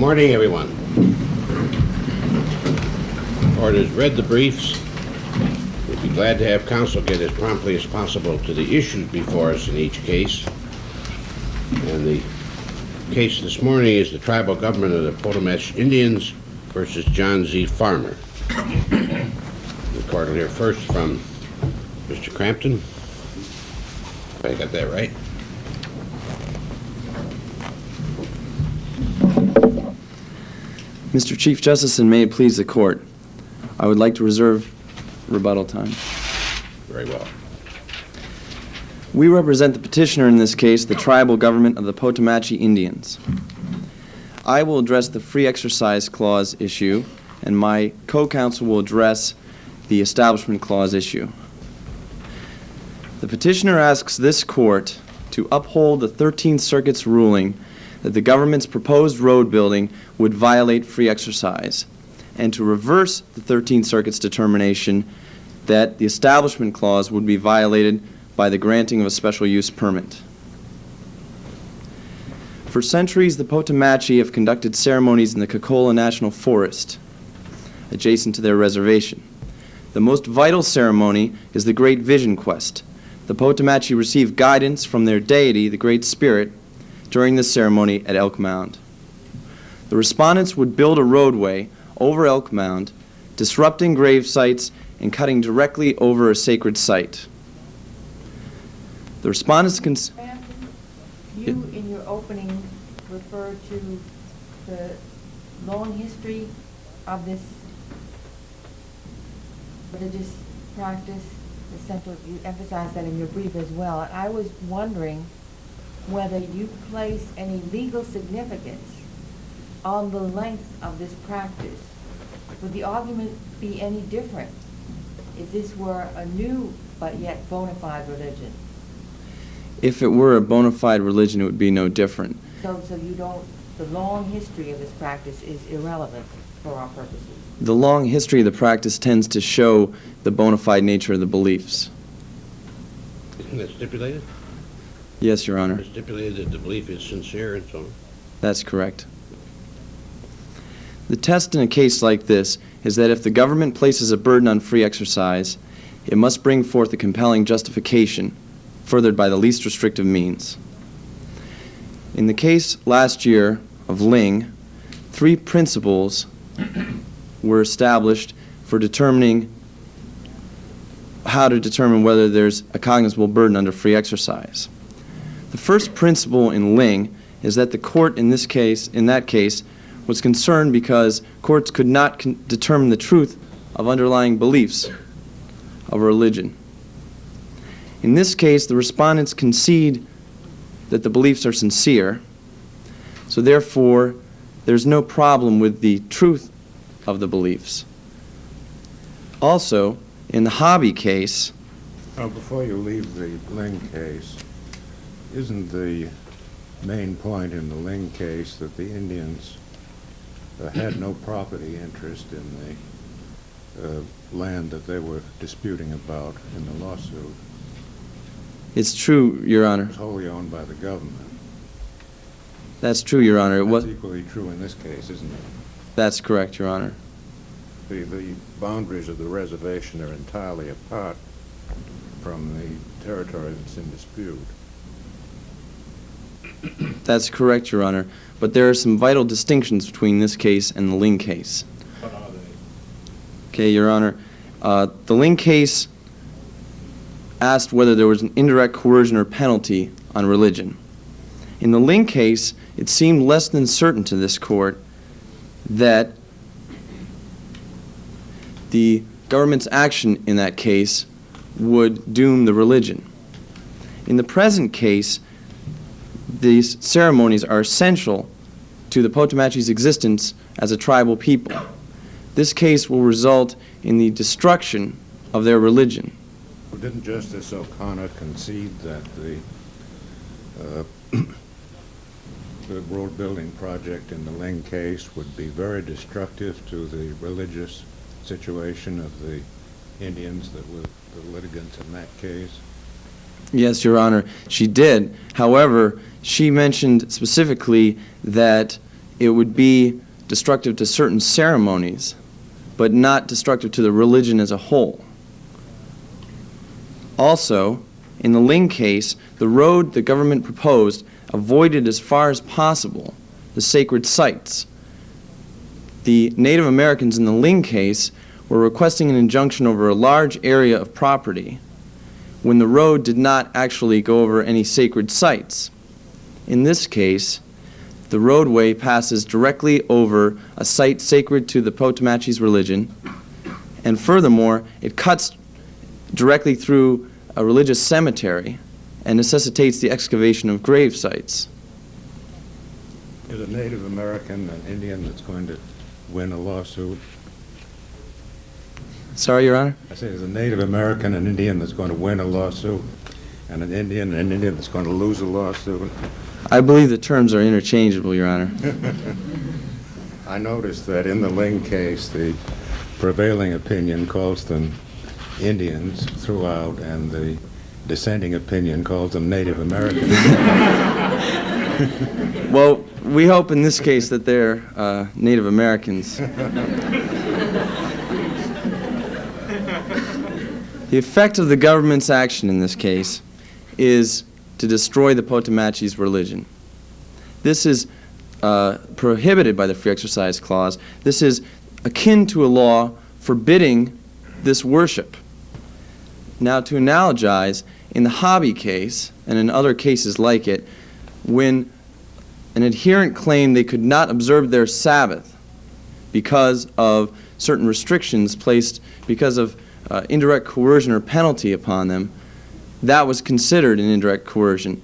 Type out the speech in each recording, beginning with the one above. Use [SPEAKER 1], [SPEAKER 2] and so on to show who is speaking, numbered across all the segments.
[SPEAKER 1] Morning, everyone. Court has read the briefs. We'll be glad to have counsel get as promptly as possible to the issues before us in each case. And the case this morning is the tribal government of the Potomac Indians versus John Z. Farmer. The court will hear first from Mr. Crampton. If I got that right.
[SPEAKER 2] Mr. Chief Justice, and may it please the court, I would like to reserve rebuttal time.
[SPEAKER 1] Very well.
[SPEAKER 2] We represent the petitioner in this case, the tribal government of the Potomac Indians. I will address the Free Exercise Clause issue, and my co-counsel will address the Establishment Clause issue. The petitioner asks this court to uphold the 13th Circuit's ruling that the government's proposed road building would violate free exercise, and to reverse the 13th Circuit's determination that the Establishment Clause would be violated by the granting of a special use permit. For centuries, the Potomachi have conducted ceremonies in the Cocola National Forest, adjacent to their reservation. The most vital ceremony is the Great Vision Quest. The Potomachi receive guidance from their deity, the Great Spirit, during this ceremony at Elk Mound. The respondents would build a roadway over Elk Mound, disrupting grave sites and cutting directly over a sacred site. The respondents
[SPEAKER 3] You, in your opening, referred to the long history of this religious practice. You emphasized that in your brief as well. And I was wondering whether you place any legal significance on the length of this practice. Would the argument be any different if this were a new but yet bona fide religion?
[SPEAKER 2] If it were a bona fide religion, it would be no different.
[SPEAKER 3] So the long history of this practice is irrelevant for our purposes?
[SPEAKER 2] The long history of the practice tends to show the bona fide nature of the beliefs.
[SPEAKER 1] Isn't that stipulated?
[SPEAKER 2] Yes, Your Honor.
[SPEAKER 1] It's stipulated that the belief is sincere and so on.
[SPEAKER 2] That's correct. The test in a case like this is that if the government places a burden on free exercise, it must bring forth a compelling justification, furthered by the least restrictive means. In the case last year of Ling, 3 principles were established for determining how to determine whether there's a cognizable burden under free exercise. The first principle in Ling is that the court in that case, was concerned because courts could not determine the truth of underlying beliefs of a religion. In this case, the respondents concede that the beliefs are sincere, so therefore there's no problem with the truth of the beliefs. Also, in the Hobby case...
[SPEAKER 4] Before you leave the Ling case, isn't the main point in the Ling case that the Indians had no property interest in the land that they were disputing about in the lawsuit?
[SPEAKER 2] It's true, Your Honor.
[SPEAKER 4] It was wholly owned by the government.
[SPEAKER 2] That's true, Your Honor.
[SPEAKER 4] That's equally true in this case, isn't it?
[SPEAKER 2] That's correct, Your Honor.
[SPEAKER 4] The boundaries of the reservation are entirely apart from the territory that's in dispute.
[SPEAKER 2] That's correct, Your Honor. But there are some vital distinctions between this case and the Ling case.
[SPEAKER 4] What are they?
[SPEAKER 2] Okay, Your Honor. The Ling case asked whether there was an indirect coercion or penalty on religion. In the Ling case, it seemed less than certain to this court that the government's action in that case would doom the religion. In the present case, these ceremonies are essential to the Potomachi's existence as a tribal people. This case will result in the destruction of their religion.
[SPEAKER 4] Well, didn't Justice O'Connor concede that the road building project in the Ling case would be very destructive to the religious situation of the Indians that were the litigants in that case?
[SPEAKER 2] Yes, Your Honor, she did. However, she mentioned specifically that it would be destructive to certain ceremonies, but not destructive to the religion as a whole. Also, in the Ling case, the road the government proposed avoided as far as possible the sacred sites. The Native Americans in the Ling case were requesting an injunction over a large area of property when the road did not actually go over any sacred sites. In this case, the roadway passes directly over a site sacred to the Potawatomis religion, and furthermore, it cuts directly through a religious cemetery and necessitates the excavation of grave sites.
[SPEAKER 4] Is a Native American an Indian that's going to win a lawsuit?
[SPEAKER 2] Sorry, Your Honor?
[SPEAKER 4] I say, is a Native American an Indian that's going to win a lawsuit, and an Indian that's going to lose a lawsuit?
[SPEAKER 2] I believe the terms are interchangeable, Your Honor.
[SPEAKER 4] I noticed that in the Ling case, the prevailing opinion calls them Indians throughout, and the dissenting opinion calls them Native Americans.
[SPEAKER 2] Well, we hope in this case that they're Native Americans. The effect of the government's action in this case is to destroy the Potawatomis religion. This is prohibited by the Free Exercise Clause. This is akin to a law forbidding this worship. Now, to analogize, in the Hobby case, and in other cases like it, when an adherent claimed they could not observe their Sabbath because of certain restrictions placed because of indirect coercion or penalty upon them, that was considered an indirect coercion.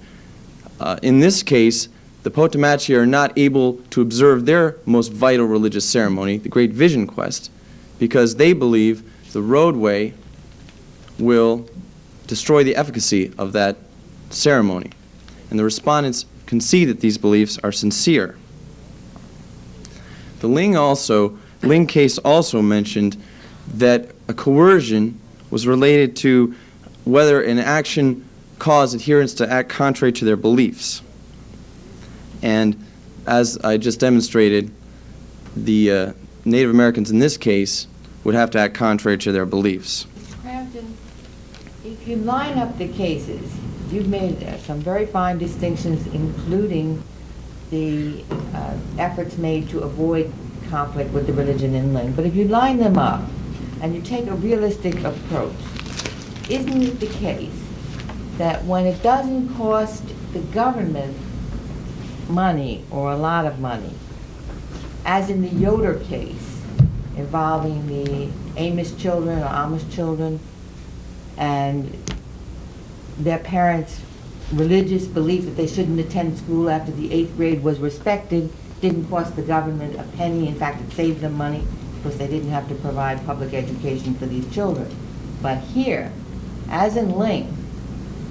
[SPEAKER 2] In this case, the Potawatomi are not able to observe their most vital religious ceremony, the Great Vision Quest, because they believe the roadway will destroy the efficacy of that ceremony. And the respondents concede that these beliefs are sincere. The Ling case also mentioned that a coercion was related to whether an action caused adherents to act contrary to their beliefs. And as I just demonstrated, the Native Americans in this case would have to act contrary to their beliefs.
[SPEAKER 3] Crampton, if you line up the cases, you've made some very fine distinctions, including the efforts made to avoid conflict with the religion in Ling. But if you line them up and you take a realistic approach, isn't it the case that when it doesn't cost the government money or a lot of money, as in the Yoder case involving the Amish children or Amish children and their parents' religious belief that they shouldn't attend school after the 8th grade was respected, didn't cost the government a penny. In fact, it saved them money because they didn't have to provide public education for these children. But here, as in Ling,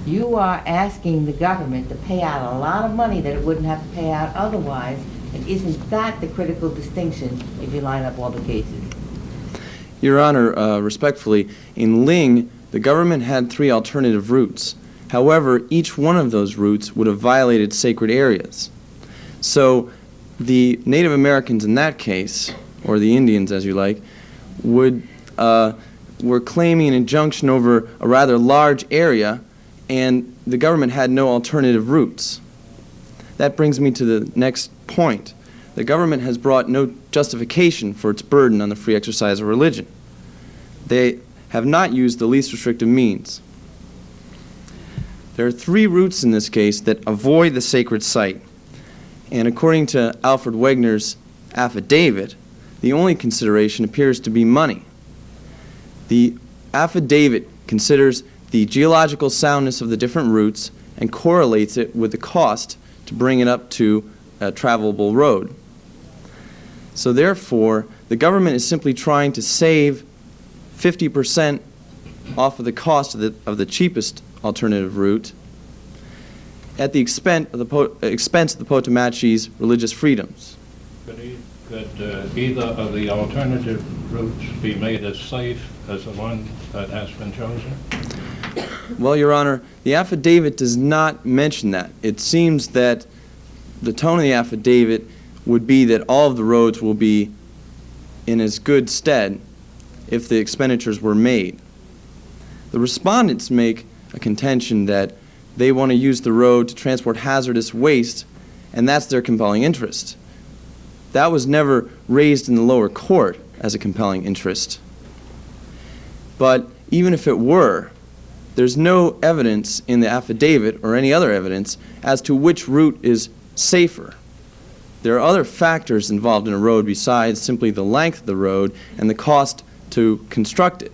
[SPEAKER 3] you are asking the government to pay out a lot of money that it wouldn't have to pay out otherwise, and isn't that the critical distinction if you line up all the cases?
[SPEAKER 2] Your Honor, respectfully, in Ling, the government had 3 alternative routes. However, each one of those routes would have violated sacred areas. So the Native Americans in that case, or the Indians as you like, were claiming an injunction over a rather large area, and the government had no alternative routes. That brings me to the next point. The government has brought no justification for its burden on the free exercise of religion. They have not used the least restrictive means. There are 3 routes in this case that avoid the sacred site. And according to Alfred Wegener's affidavit, the only consideration appears to be money. The affidavit considers the geological soundness of the different routes and correlates it with the cost to bring it up to a travelable road. So therefore, the government is simply trying to save 50% off of the cost of the cheapest alternative route at the expense of the Potawatomis' religious freedoms.
[SPEAKER 5] Could either of the alternative routes be made as safe as the one that has been chosen?
[SPEAKER 2] Well, Your Honor, the affidavit does not mention that. It seems that the tone of the affidavit would be that all of the roads will be in as good stead if the expenditures were made. The respondents make a contention that they want to use the road to transport hazardous waste, and that's their compelling interest. That was never raised in the lower court as a compelling interest. But even if it were, there's no evidence in the affidavit or any other evidence as to which route is safer. There are other factors involved in a road besides simply the length of the road and the cost to construct it.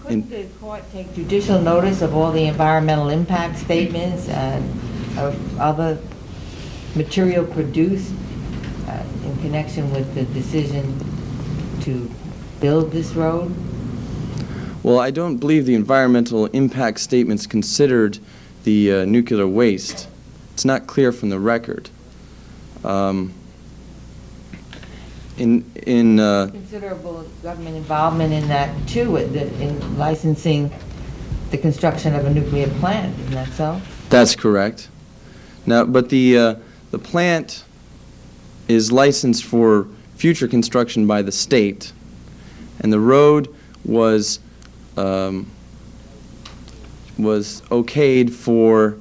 [SPEAKER 3] Couldn't the court take judicial notice of all the environmental impact statements and of other material produced in connection with the decision to build this road?
[SPEAKER 2] Well, I don't believe the environmental impact statements considered the nuclear waste. It's not clear from the record.
[SPEAKER 3] Considerable government involvement in that too, in licensing the construction of a nuclear plant, isn't that so?
[SPEAKER 2] That's correct. Now, but the plant is licensed for future construction by the state, and the road was okayed for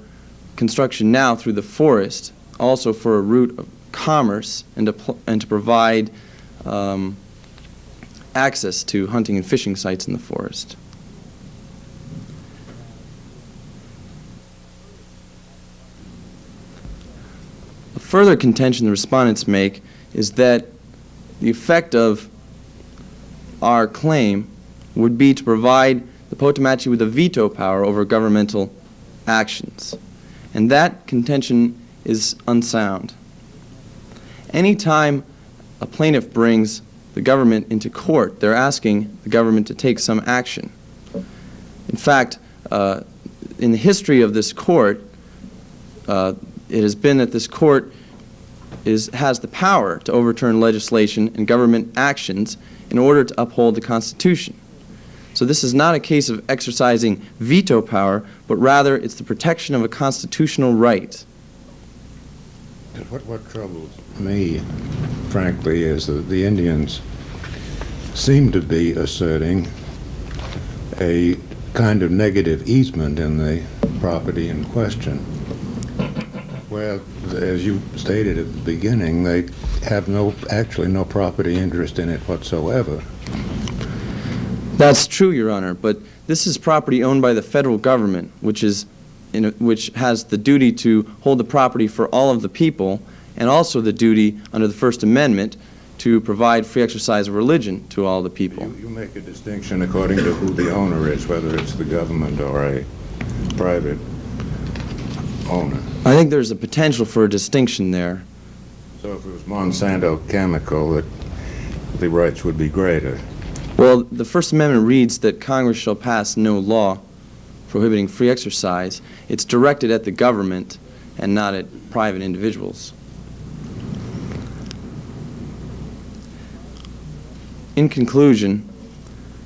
[SPEAKER 2] construction now through the forest, also for a route of commerce and to provide access to hunting and fishing sites in the forest. A further contention the respondents make is that the effect of our claim would be to provide the Potomac with a veto power over governmental actions. And that contention is unsound. Anytime a plaintiff brings the government into court, they're asking the government to take some action. In fact, in the history of this court, it has been that this court has the power to overturn legislation and government actions in order to uphold the Constitution. So this is not a case of exercising veto power, but rather it's the protection of a constitutional right.
[SPEAKER 4] What troubles me, frankly, is that the Indians seem to be asserting a kind of negative easement in the property in question, where, as you stated at the beginning, they have actually no property interest in it whatsoever.
[SPEAKER 2] That's true, Your Honor, but this is property owned by the federal government, which has the duty to hold the property for all of the people, and also the duty under the First Amendment to provide free exercise of religion to all the people.
[SPEAKER 4] You make a distinction according to who the owner is, whether it's the government or a private owner.
[SPEAKER 2] I think there's a potential for a distinction there.
[SPEAKER 4] So if it was Monsanto Chemical, the rights would be greater.
[SPEAKER 2] Well, the First Amendment reads that Congress shall pass no law prohibiting free exercise. It's directed at the government and not at private individuals. In conclusion,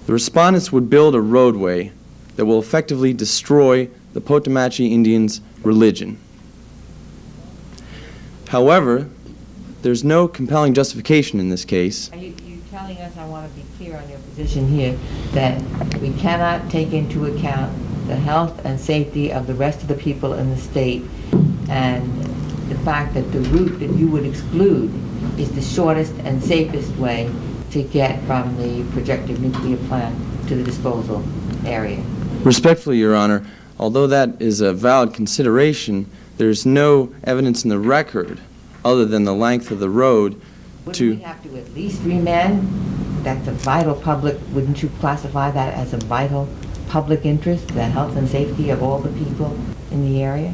[SPEAKER 2] the respondents would build a roadway that will effectively destroy the Potomac Indians' religion. However, there's no compelling justification in this case.
[SPEAKER 3] You're telling us, I want to be clear on your position here, that we cannot take into account the health and safety of the rest of the people in the state, and the fact that the route that you would exclude is the shortest and safest way to get from the projected nuclear plant to the disposal area.
[SPEAKER 2] Respectfully, Your Honor, although that is a valid consideration, there's no evidence in the record other than the length of the road
[SPEAKER 3] Wouldn't we have to at least remand? That's a vital public, wouldn't you classify that as a vital public interest, the health and safety of all the people in the area?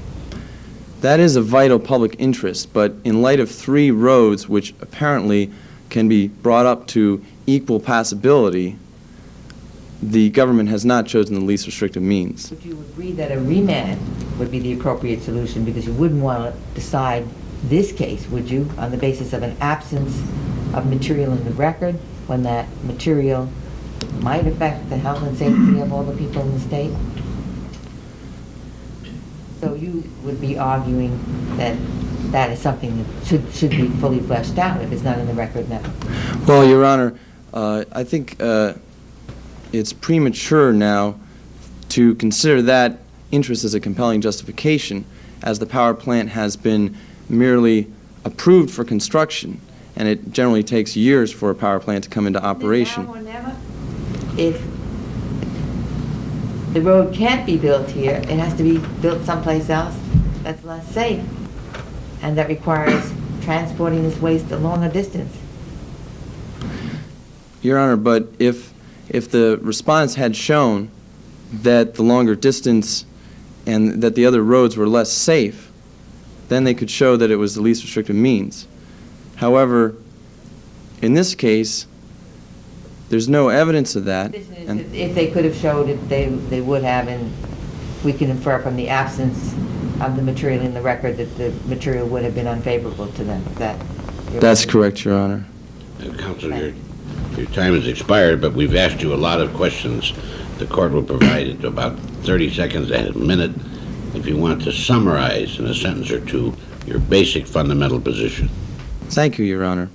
[SPEAKER 2] That is a vital public interest, but in light of 3 roads which apparently can be brought up to equal passability, the government has not chosen the least restrictive means.
[SPEAKER 3] Would you agree that a remand would be the appropriate solution, because you wouldn't want to decide this case, would you, on the basis of an absence of material in the record, when that material might affect the health and safety of all the people in the state? So you would be arguing that that is something that should be fully fleshed out if it's not in the record now.
[SPEAKER 2] Well, Your Honor, I think it's premature now to consider that interest as a compelling justification, as the power plant has been merely approved for construction, and it generally takes years for a power plant to come into operation.
[SPEAKER 3] Now or never, if the road can't be built here, it has to be built someplace else that's less safe, and that requires transporting this waste a longer distance.
[SPEAKER 2] Your Honor, but if the respondents had shown that the longer distance and that the other roads were less safe, then they could show that it was the least restrictive means. However, in this case, there's no evidence of that. And
[SPEAKER 3] If they could have showed it, they would have, and we can infer from the absence of the material in the record that the material would have been unfavorable to them.
[SPEAKER 2] That's correct, Your Honor.
[SPEAKER 1] Counsel, your time has expired, but we've asked you a lot of questions. The court will provide about 30 seconds and a minute if you want to summarize in a sentence or two your basic fundamental position.
[SPEAKER 2] Thank you, Your Honor.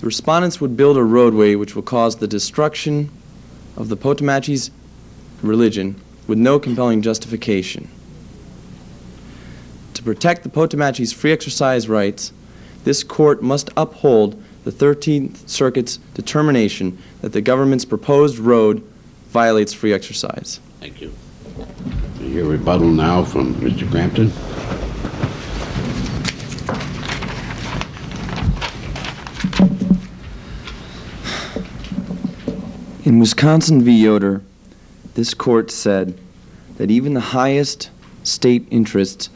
[SPEAKER 2] The respondents would build a roadway which will cause the destruction of the Potomachee's religion with no compelling justification. To protect the Potomachee's free exercise rights, this court must uphold the 13th Circuit's determination that the government's proposed road violates free exercise.
[SPEAKER 1] Thank you. We hear rebuttal now from Mr. Crampton.
[SPEAKER 2] In Wisconsin v. Yoder, this court said that even the highest state interests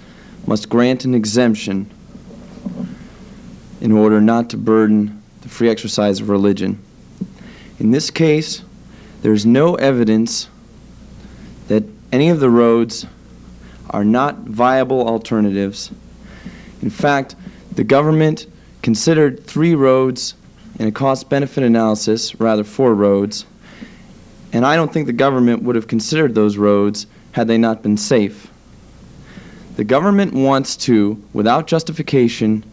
[SPEAKER 2] must grant an exemption in order not to burden the free exercise of religion. In this case, there's no evidence that any of the roads are not viable alternatives. In fact, the government considered 3 roads in a cost-benefit analysis, rather 4 roads, and I don't think the government would have considered those roads had they not been safe. The government wants to, without justification,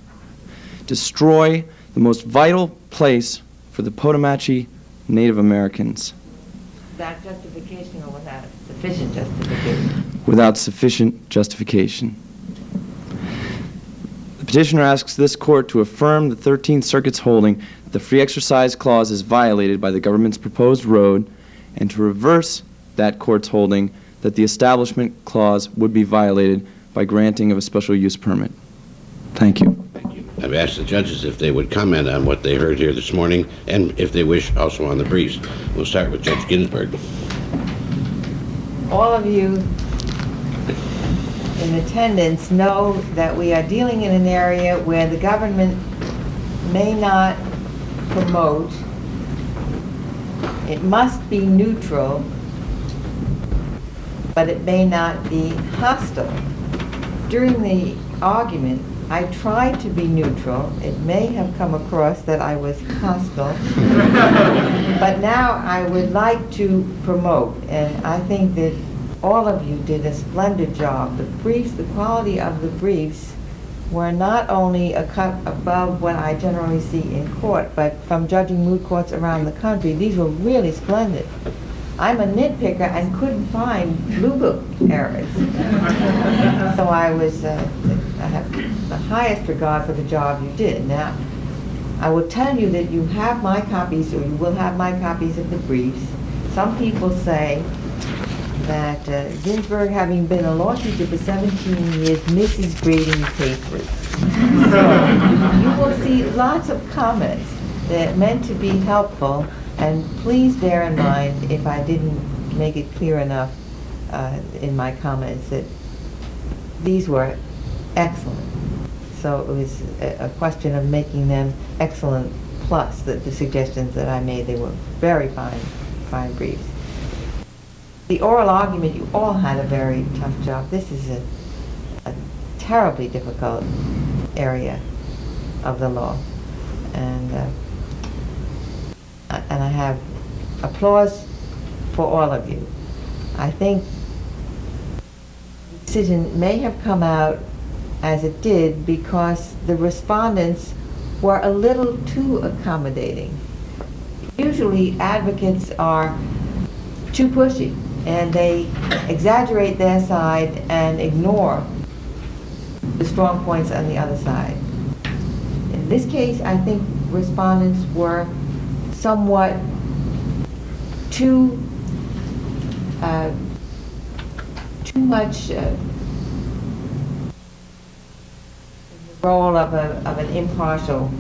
[SPEAKER 2] destroy the most vital place for the Potomache Native Americans.
[SPEAKER 3] Without justification or without sufficient justification?
[SPEAKER 2] Without sufficient justification. The petitioner asks this court to affirm the 13th Circuit's holding that the free exercise clause is violated by the government's proposed road, and to reverse that court's holding that the establishment clause would be violated by granting of a special use permit. Thank you.
[SPEAKER 1] Thank you. I've asked the judges if they would comment on what they heard here this morning, and if they wish, also on the briefs. We'll start with Judge Ginsberg.
[SPEAKER 3] All of you in attendance know that we are dealing in an area where the government may not promote. It must be neutral, but it may not be hostile. During the argument, I tried to be neutral. It may have come across that I was hostile. But now I would like to promote, and I think that all of you did a splendid job. The briefs, the quality of the briefs were not only a cut above what I generally see in court, but from judging moot courts around the country, these were really splendid. I'm a nitpicker and couldn't find Blue Book errors. So I have the highest regard for the job you did. Now, I will tell you that you have my copies, or you will have my copies of the briefs. Some people say that Ginsberg, having been a law teacher for 17 years, misses grading papers. So you will see lots of comments that are meant to be helpful, and please bear in mind if I didn't make it clear enough in my comments that these were excellent. So it was a question of making them excellent, plus the suggestions that I made. They were very fine briefs. The oral argument, you all had a very tough job. This is a terribly difficult area of the law. And I have applause for all of you. I think the decision may have come out as it did because the respondents were a little too accommodating. Usually advocates are too pushy and they exaggerate their side and ignore the strong points on the other side. In this case, I think respondents were somewhat too much role of an impartial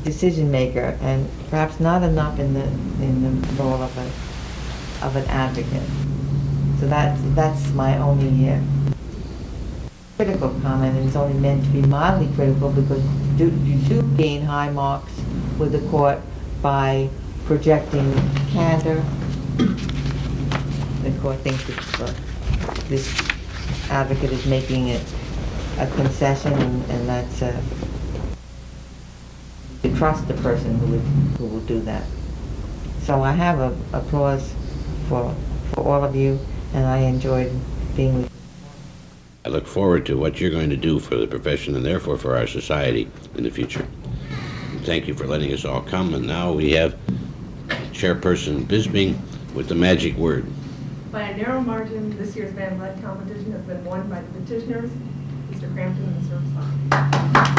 [SPEAKER 3] decision maker, and perhaps not enough in the role of an advocate. So that's my only critical comment, and it's only meant to be mildly critical because you do gain high marks with the court by projecting candor. The court thinks that this advocate is making it a concession, and that's to trust the person who will do that. So I have applause for all of you, and I enjoyed being with you.
[SPEAKER 1] I look forward to what you're going to do for the profession and therefore for our society in the future. Thank you for letting us all come, and now we have Chairperson Bisbing with the magic word.
[SPEAKER 6] By a narrow margin, this year's Van Blood competition has been won by the petitioners, Mr. Crampton and Mr. Stein.